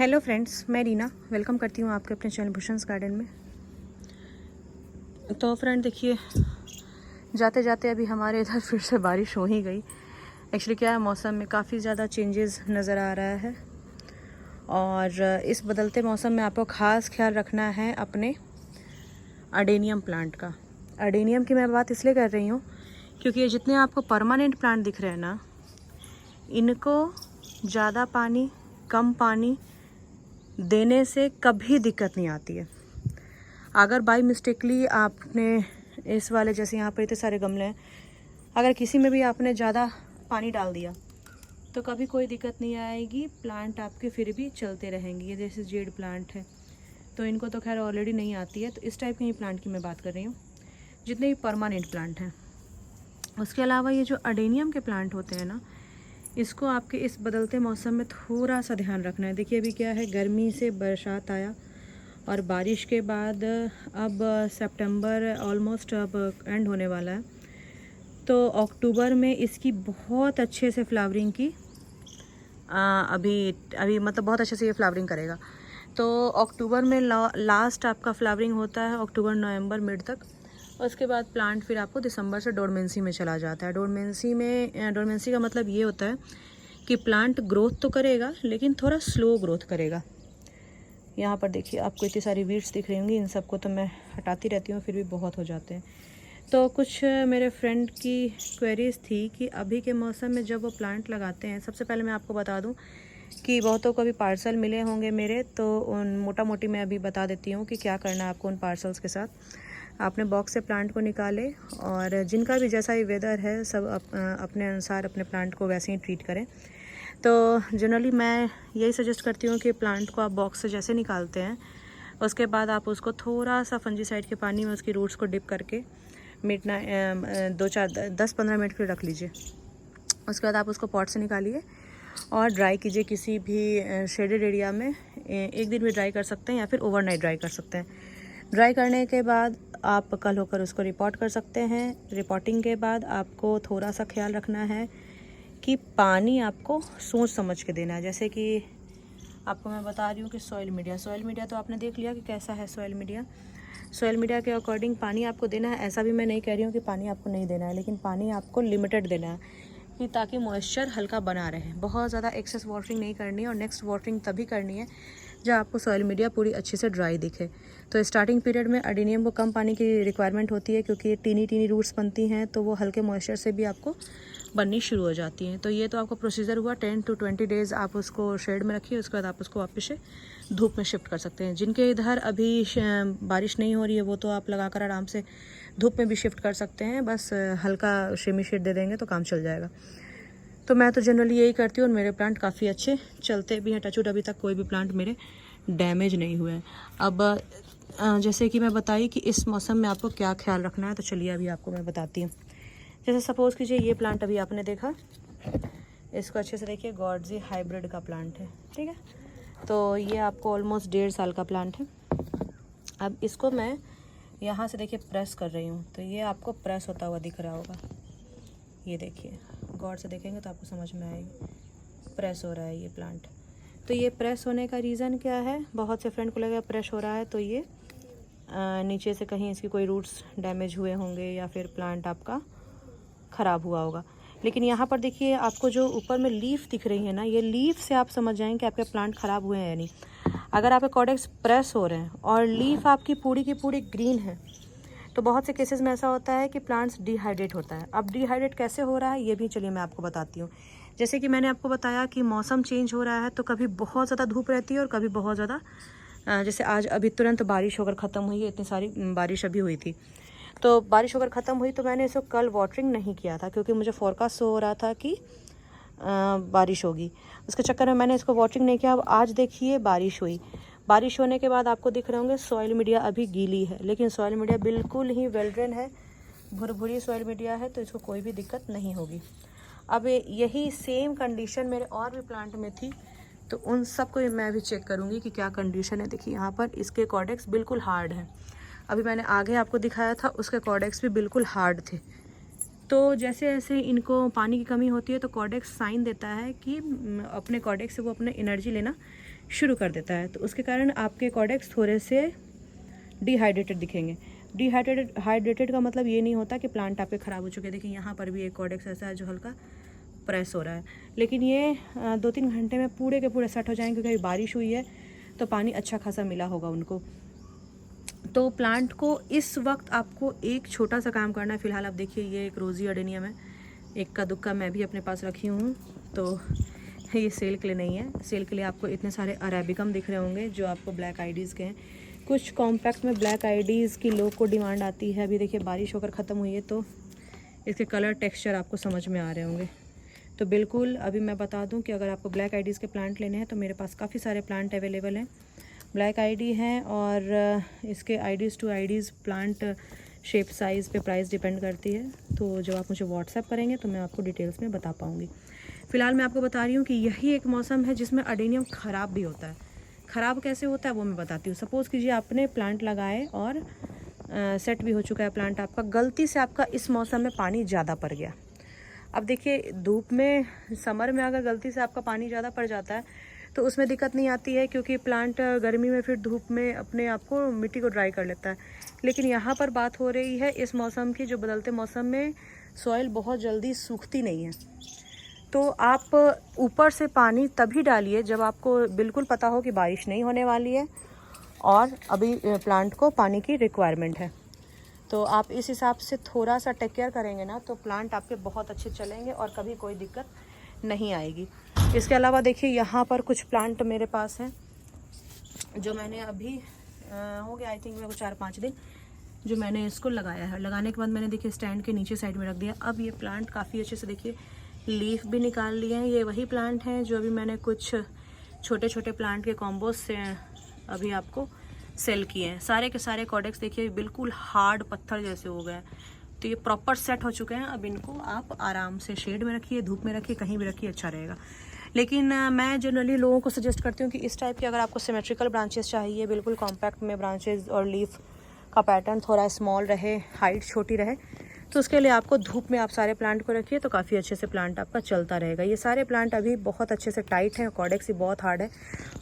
Hello friends, मैं Reena welcome करती हूँ आपके अपने चैनल भूषण्स गार्डन में। तो फ्रेंड देखिए, जाते जाते अभी हमारे इधर फिर से बारिश हो ही गई। एक्चुअली क्या है, मौसम में काफ़ी ज़्यादा चेंजेस नज़र आ रहा है और इस बदलते मौसम में आपको ख़ास ख्याल रखना है अपने अडेनियम प्लांट का। अडेनियम की मैं बात इसलिए कर रही हूँ क्योंकि ये जितने आपको परमानेंट प्लांट दिख रहे हैं ना, इनको ज़्यादा पानी कम पानी देने से कभी दिक्कत नहीं आती है। अगर बाई मिस्टेकली आपने इस वाले, जैसे यहाँ पर इतने सारे गमले हैं, अगर किसी में भी आपने ज़्यादा पानी डाल दिया तो कभी कोई दिक्कत नहीं आएगी, प्लांट आपके फिर भी चलते रहेंगे। ये जैसे जेड प्लांट है तो इनको तो खैर ऑलरेडी नहीं आती है, तो इस टाइप के ही प्लांट की मैं बात कर रही हूँ, जितने भी परमानेंट प्लांट हैं। उसके अलावा ये जो अडेनियम के प्लांट होते हैं ना, इसको आपके इस बदलते मौसम में थोड़ा सा ध्यान रखना है। देखिए अभी क्या है, गर्मी से बरसात आया और बारिश के बाद अब सितंबर ऑलमोस्ट अब एंड होने वाला है, तो अक्टूबर में इसकी बहुत अच्छे से फ्लावरिंग की अभी मतलब बहुत अच्छे से ये फ्लावरिंग करेगा। तो अक्टूबर में लास्ट आपका फ्लावरिंग होता है, अक्टूबर नवंबर मिड तक। उसके बाद प्लांट फिर आपको दिसंबर से डोरमेंसी में चला जाता है। डोरमेंसी का मतलब ये होता है कि प्लांट ग्रोथ तो करेगा लेकिन थोड़ा स्लो ग्रोथ करेगा। यहाँ पर देखिए आपको इतनी सारी वीड्स दिख रही होंगी, इन सबको तो मैं हटाती रहती हूँ, फिर भी बहुत हो जाते हैं। तो कुछ मेरे फ्रेंड की क्वेरीज थी कि अभी के मौसम में जब वो प्लांट लगाते हैं, सबसे पहले मैं आपको बता दूं कि बहुतों को अभी पार्सल मिले होंगे मेरे, तो उन मोटा मोटी मैं अभी बता देती हूँ कि क्या करना है आपको उन पार्सल्स के साथ। आपने बॉक्स से प्लांट को निकाले और जिनका भी जैसा ही वेदर है, सब अपने अनुसार अपने प्लांट को वैसे ही ट्रीट करें। तो जनरली मैं यही सजेस्ट करती हूँ कि प्लांट को आप बॉक्स से जैसे निकालते हैं, उसके बाद आप उसको थोड़ा सा फंजीसाइड के पानी में उसकी रूट्स को डिप करके मिटना 10-15 मिनट फिर रख लीजिए। उसके बाद आप उसको पॉट से निकालिए और ड्राई कीजिए किसी भी शेडेड एरिया में। एक दिन भी ड्राई कर सकते हैं या फिर ओवरनाइट ड्राई कर सकते हैं। ड्राई करने के बाद आप कल होकर उसको रिपोर्ट कर सकते हैं। रिपोर्टिंग के बाद आपको थोड़ा सा ख्याल रखना है कि पानी आपको सोच समझ के देना है। जैसे कि आपको मैं बता रही हूँ कि सॉइल मीडिया तो आपने देख लिया कि कैसा है सॉइल मीडिया के अकॉर्डिंग पानी आपको देना है। ऐसा भी मैं नहीं कह रही हूँ कि पानी आपको नहीं देना है, लेकिन पानी आपको लिमिटेड देना है कि ताकि मॉइस्चर हल्का बना रहे। बहुत ज़्यादा एक्सेस वाटरिंग नहीं करनी है और नेक्स्ट वाटरिंग तभी करनी है जब आपको सॉइल मीडिया पूरी अच्छे से ड्राई दिखे। तो स्टार्टिंग पीरियड में अडेनियम को कम पानी की रिक्वायरमेंट होती है क्योंकि ये टीनी रूट्स बनती हैं, तो वो हल्के मॉइस्चर से भी आपको बननी शुरू हो जाती हैं। तो ये तो आपका प्रोसीजर हुआ। 10 to 20 डेज़ आप उसको शेड में रखिए, उसके बाद आप उसको वापस से धूप में शिफ्ट कर सकते हैं। जिनके इधर अभी बारिश नहीं हो रही है वो तो आप लगाकर आराम से धूप में भी शिफ्ट कर सकते हैं, बस हल्का शेमी शेड दे देंगे तो काम चल जाएगा। तो मैं तो जनरली यही करती हूँ और मेरे प्लांट काफ़ी अच्छे चलते भी हैं। टचवुड अभी तक कोई भी प्लांट मेरे डैमेज नहीं हुए हैं। अब जैसे कि मैं बताई कि इस मौसम में आपको क्या ख्याल रखना है, तो चलिए अभी आपको मैं बताती हूँ। जैसे सपोज़ कीजिए ये प्लांट अभी आपने देखा, इसको अच्छे से देखिए, गॉडजी हाइब्रिड का प्लांट है, ठीक है। तो ये आपको ऑलमोस्ट 1.5 साल का प्लांट है। अब इसको मैं यहाँ से देखिए प्रेस कर रही हूँ, तो ये आपको प्रेस होता हुआ दिख रहा होगा। ये देखिए, गौर से देखेंगे तो आपको समझ में आएगी, प्रेस हो रहा है ये प्लांट। तो ये प्रेस होने का रीज़न क्या है? बहुत से फ्रेंड को लगा प्रेस हो रहा है तो ये नीचे से कहीं इसकी कोई रूट्स डैमेज हुए होंगे या फिर प्लांट आपका ख़राब हुआ होगा। लेकिन यहाँ पर देखिए आपको जो ऊपर में लीफ दिख रही है ना, ये लीफ से आप समझ जाएंगे कि आपके प्लांट ख़राब हुए हैं या नहीं। अगर आपके कॉर्डेक्स प्रेस हो रहे हैं और लीफ आपकी पूरी की पूरी ग्रीन है, तो बहुत से केसेस में ऐसा होता है कि प्लांट्स डिहाइड्रेट होता है। अब डिहाइड्रेट कैसे हो रहा है ये भी चलिए मैं आपको बताती हूँ। जैसे कि मैंने आपको बताया कि मौसम चेंज हो रहा है, तो कभी बहुत ज़्यादा धूप रहती है और कभी बहुत ज़्यादा, जैसे आज अभी तुरंत बारिश होकर ख़त्म हुई है, इतनी सारी बारिश अभी हुई थी। तो बारिश होकर ख़त्म हुई तो मैंने इसको कल वाटरिंग नहीं किया था क्योंकि मुझे फोरकास्ट हो रहा था कि बारिश होगी। उसके चक्कर में मैंने इसको वाटरिंग नहीं किया। अब आज देखिए बारिश हुई, बारिश होने के बाद आपको दिख रहे होंगे सॉइल मीडिया अभी गीली है, लेकिन सॉइल मीडिया बिल्कुल ही वेल ड्रेन है, भुरभुरी सॉइल मीडिया है, तो इसको कोई भी दिक्कत नहीं होगी। अब यही सेम कंडीशन मेरे और भी प्लांट में थी, तो उन सब को मैं भी चेक करूँगी कि क्या कंडीशन है। देखिए यहाँ पर इसके कॉर्डेक्स बिल्कुल हार्ड हैं। अभी मैंने आगे आपको दिखाया था, उसके कॉर्डेक्स भी बिल्कुल हार्ड थे। तो जैसे जैसे इनको पानी की कमी होती है तो कॉर्डेक्स साइन देता है कि अपने कॉर्डेक्स से वो अपने एनर्जी लेना शुरू कर देता है। तो उसके कारण आपके कॉर्डेक्स थोड़े से डिहाइड्रेटेड दिखेंगे। हाइड्रेटेड का मतलब ये नहीं होता कि प्लांट आपके ख़राब हो चुके हैं। देखिए यहाँ पर भी एक कॉर्डेक्स ऐसा है जो हल्का प्रेस हो रहा है, लेकिन ये 2-3 घंटे में पूरे के पूरे सेट हो जाएंगे, क्योंकि अभी बारिश हुई है तो पानी अच्छा खासा मिला होगा उनको। तो प्लांट को इस वक्त आपको एक छोटा सा काम करना है। फ़िलहाल आप देखिए ये एक रोज़ी अडेनियम है, एक का दुक्का मैं भी अपने पास रखी हूँ, तो ये सेल के लिए नहीं है। सेल के लिए आपको इतने सारे अरेबिकम दिख रहे होंगे जो आपको ब्लैक आईडीज़ के हैं। कुछ कॉम्पैक्ट में ब्लैक आईडीज़ की लोग को डिमांड आती है। अभी देखिए बारिश होकर ख़त्म हुई है तो इसके कलर टेक्सचर आपको समझ में आ रहे होंगे। तो बिल्कुल अभी मैं बता दूं कि अगर आपको ब्लैक आईडीज़ के प्लांट लेने हैं तो मेरे पास काफ़ी सारे प्लांट अवेलेबल हैं। ब्लैक आईडी हैं और इसके IDs two IDs plant shape size पे प्राइस डिपेंड करती है। तो जब आप मुझे व्हाट्सएप करेंगे तो मैं आपको डिटेल्स में बता पाऊँगी। फ़िलहाल मैं आपको बता रही हूँ कि यही एक मौसम है जिसमें अडेनियम ख़राब भी होता है। ख़राब कैसे होता है वो मैं बताती हूँ। सपोज़ कीजिए आपने प्लांट लगाए और सेट भी हो चुका है प्लांट आपका, गलती से आपका इस मौसम में पानी ज़्यादा पड़ गया। अब देखिए धूप में समर में अगर गलती से आपका पानी ज़्यादा पड़ जाता है तो उसमें दिक्कत नहीं आती है, क्योंकि प्लांट गर्मी में फिर धूप में अपने आप को मिट्टी को ड्राई कर लेता है। लेकिन यहाँ पर बात हो रही है इस मौसम की, जो बदलते मौसम में सॉइल बहुत जल्दी सूखती नहीं है। तो आप ऊपर से पानी तभी डालिए जब आपको बिल्कुल पता हो कि बारिश नहीं होने वाली है और अभी प्लांट को पानी की रिक्वायरमेंट है। तो आप इस हिसाब से थोड़ा सा टेक केयर करेंगे ना तो प्लांट आपके बहुत अच्छे चलेंगे और कभी कोई दिक्कत नहीं आएगी। इसके अलावा देखिए यहाँ पर कुछ प्लांट मेरे पास हैं जो मैंने अभी हो गया आई थिंक मेरे को 4-5 दिन जो मैंने इसको लगाया है। लगाने के बाद मैंने देखिए स्टैंड के नीचे साइड में रख दिया। अब ये प्लांट काफ़ी अच्छे से देखिए लीफ भी निकाल लिए हैं। ये वही प्लांट हैं जो अभी मैंने कुछ छोटे छोटे प्लांट के कॉम्बोज से अभी आपको सेल किए हैं। सारे के सारे कॉर्डेक्स देखिए बिल्कुल हार्ड पत्थर जैसे हो गए, तो ये प्रॉपर सेट हो चुके हैं। अब इनको आप आराम से शेड में रखिए, धूप में रखिए, कहीं भी रखिए, अच्छा रहेगा। लेकिन मैं जनरली लोगों को सजेस्ट करती हूँ कि इस टाइप के अगर आपको सिमेट्रिकल ब्रांचेस चाहिए, बिल्कुल कॉम्पैक्ट में ब्रांचेस और लीफ का पैटर्न थोड़ा स्मॉल रहे, हाइट छोटी रहे, तो उसके लिए आपको धूप में आप सारे प्लांट को रखिए तो काफ़ी अच्छे से प्लांट आपका चलता रहेगा। ये सारे प्लांट अभी बहुत अच्छे से टाइट हैं, कॉर्डेक्स ही बहुत हार्ड है,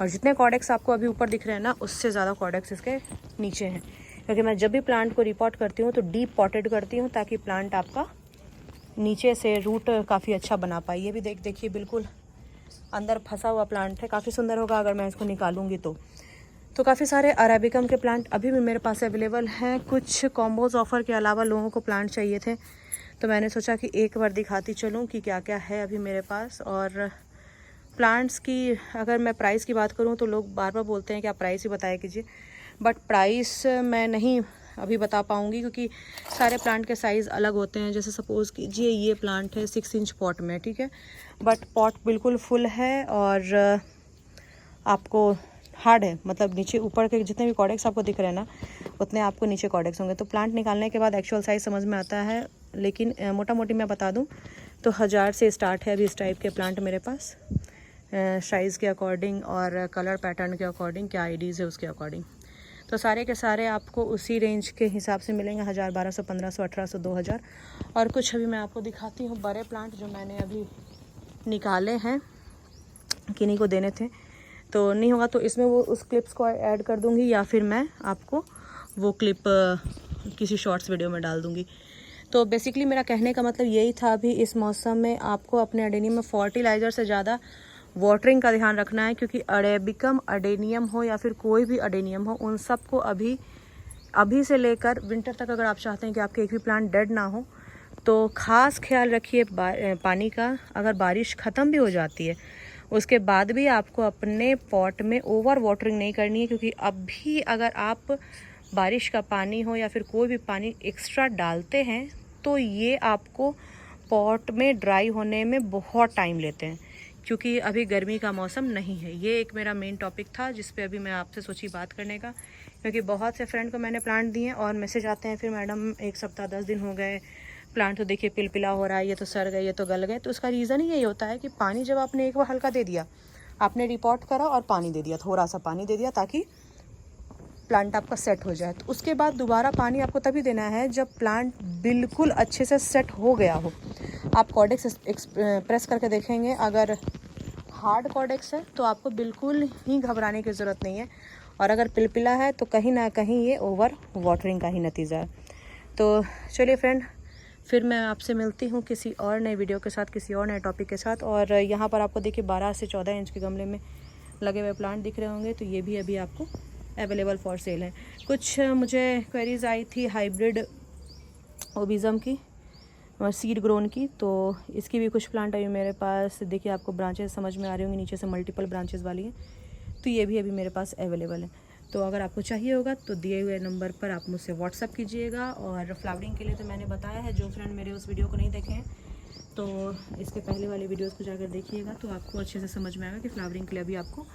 और जितने कॉर्डेक्स आपको अभी ऊपर दिख रहे हैं ना उससे ज़्यादा कॉर्डेक्स इसके नीचे हैं। क्योंकि मैं जब भी प्लांट को रिपोर्ट करती हूँ तो डीप पॉटेड करती हूँ ताकि प्लांट आपका नीचे से रूट काफ़ी अच्छा बना पाए। ये भी देखिए बिल्कुल अंदर फंसा हुआ प्लांट है, काफ़ी सुंदर होगा अगर मैं इसको निकालूंगी तो काफ़ी सारे अरेबिकम के प्लांट अभी भी मेरे पास अवेलेबल हैं। कुछ कॉम्बोज ऑफ़र के अलावा लोगों को प्लांट चाहिए थे तो मैंने सोचा कि एक बार दिखाती चलूँ कि क्या क्या है अभी मेरे पास। और प्लांट्स की अगर मैं प्राइस की बात करूँ तो लोग बार बार बोलते हैं कि आप प्राइस ही बताया कीजिए, बट प्राइस मैं नहीं अभी बता पाऊँगी क्योंकि सारे प्लांट के साइज़ अलग होते हैं। जैसे सपोज़ कीजिए ये प्लांट है 6 इंच पॉट में, ठीक है, बट पॉट बिल्कुल फुल है और आपको हार्ड है, मतलब नीचे ऊपर के जितने भी कॉर्डेक्स आपको दिख रहे हैं ना उतने आपको नीचे कॉर्डेक्स होंगे। तो प्लांट निकालने के बाद एक्चुअल साइज़ समझ में आता है, लेकिन मोटा मोटी मैं बता दूं तो 1000 से स्टार्ट है अभी इस टाइप के प्लांट मेरे पास, साइज़ के अकॉर्डिंग और कलर पैटर्न के अकॉर्डिंग, क्या आईडीज़ है उसके अकॉर्डिंग। तो सारे के सारे आपको उसी रेंज के हिसाब से मिलेंगे, 1000, 1200, 1500, 1800, 2000। और कुछ अभी मैं आपको दिखाती हूँ बड़े प्लांट जो मैंने अभी निकाले हैं, किन्हीं को देने थे। तो नहीं होगा तो इसमें वो उस क्लिप्स को ऐड कर दूंगी या फिर मैं आपको वो क्लिप किसी शॉर्ट्स वीडियो में डाल दूंगी। तो बेसिकली मेरा कहने का मतलब यही था, अभी इस मौसम में आपको अपने अडेनियम में फर्टिलाइज़र से ज़्यादा वाटरिंग का ध्यान रखना है, क्योंकि अरेबिकम अडेनियम हो या फिर कोई भी अडेनियम हो, उन सबको अभी से लेकर विंटर तक अगर आप चाहते हैं कि आपके एक भी प्लांट डेड ना हो तो ख़ास ख्याल रखिए पानी का। अगर बारिश ख़त्म भी हो जाती है उसके बाद भी आपको अपने पॉट में ओवर वाटरिंग नहीं करनी है, क्योंकि अभी अगर आप बारिश का पानी हो या फिर कोई भी पानी एक्स्ट्रा डालते हैं तो ये आपको पॉट में ड्राई होने में बहुत टाइम लेते हैं, क्योंकि अभी गर्मी का मौसम नहीं है। ये एक मेरा मेन टॉपिक था जिस पे अभी मैं आपसे सोची बात करने का, क्योंकि बहुत से फ्रेंड को मैंने प्लांट दिए और मैसेज आते हैं फिर मैडम 1 सप्ताह 10 दिन हो गए, प्लांट तो देखिए पिलपिला हो रहा है, ये तो सड़ गए, ये तो गल गए। तो उसका रीज़न ही यही होता है कि पानी जब आपने एक बार हल्का दे दिया, आपने रिपोर्ट करा और पानी दे दिया, थोड़ा सा पानी दे दिया ताकि प्लांट आपका सेट हो जाए। तो उसके बाद दोबारा पानी आपको तभी देना है जब प्लांट बिल्कुल अच्छे से सेट हो गया हो। आप कॉर्डेक्स प्रेस करके देखेंगे, अगर हार्ड कॉर्डेक्स है तो आपको बिल्कुल ही घबराने की ज़रूरत नहीं है, और अगर पिलपिला है तो कहीं ना कहीं ये ओवर वाटरिंग का ही नतीजा है। तो चलिए फ्रेंड, फिर मैं आपसे मिलती हूँ किसी और नए वीडियो के साथ, किसी और नए टॉपिक के साथ। और यहाँ पर आपको देखिए 12 से 14 इंच के गमले में लगे हुए प्लांट दिख रहे होंगे, तो ये भी अभी आपको अवेलेबल फॉर सेल है। कुछ मुझे क्वेरीज आई थी हाइब्रिड ओबिज़म की और सीड ग्रोन की, तो इसकी भी कुछ प्लांट अभी मेरे पास, देखिए आपको ब्रांचेस समझ में आ रही होंगी, नीचे से मल्टीपल ब्रांचेस वाली हैं, तो ये भी अभी मेरे पास अवेलेबल है। तो अगर आपको चाहिए होगा तो दिए हुए नंबर पर आप मुझसे व्हाट्सअप कीजिएगा। और फ्लावरिंग के लिए तो मैंने बताया है, जो फ्रेंड मेरे उस वीडियो को नहीं देखे हैं तो इसके पहले वाले वीडियोस को जाकर देखिएगा, तो आपको अच्छे से समझ में आएगा कि फ्लावरिंग के लिए अभी आपको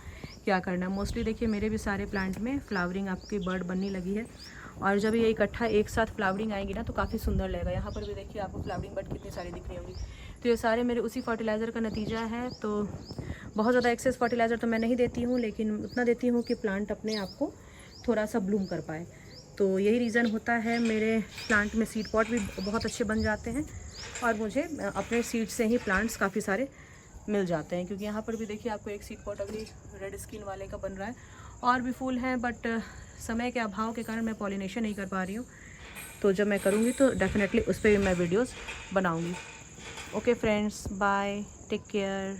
क्या करना है। मोस्टली देखिए मेरे भी सारे प्लांट में फ्लावरिंग आपकी बर्ड बनने लगी है, और जब ये इकट्ठा एक साथ फ्लावरिंग आएगी ना तो काफ़ी सुंदर लगेगा। यहाँ पर भी देखिए आपको फ्लावरिंग बर्ड कितनी सारी दिख रही होंगी, तो ये सारे मेरे उसी फर्टिलाइज़र का नतीजा है। तो बहुत ज़्यादा एक्सेस फर्टिलाइज़र तो मैं नहीं देती हूँ, लेकिन उतना देती हूँ कि प्लांट अपने आप को थोड़ा सा ब्लूम कर पाए। तो यही रीज़न होता है, मेरे प्लांट में सीड पॉट भी बहुत अच्छे बन जाते हैं, और मुझे अपने सीड से ही प्लांट्स काफ़ी सारे मिल जाते हैं। क्योंकि यहाँ पर भी देखिए आपको एक सीड पॉट अभी रेड स्किन वाले का बन रहा है, और भी फूल हैं, बट समय के अभाव के कारण मैं पॉलिनेशन नहीं कर पा रही हूँ। तो जब मैं करूँगी तो डेफिनेटली उस पर भी मैं वीडियोज़ बनाऊँगी। Okay friends, bye, take care.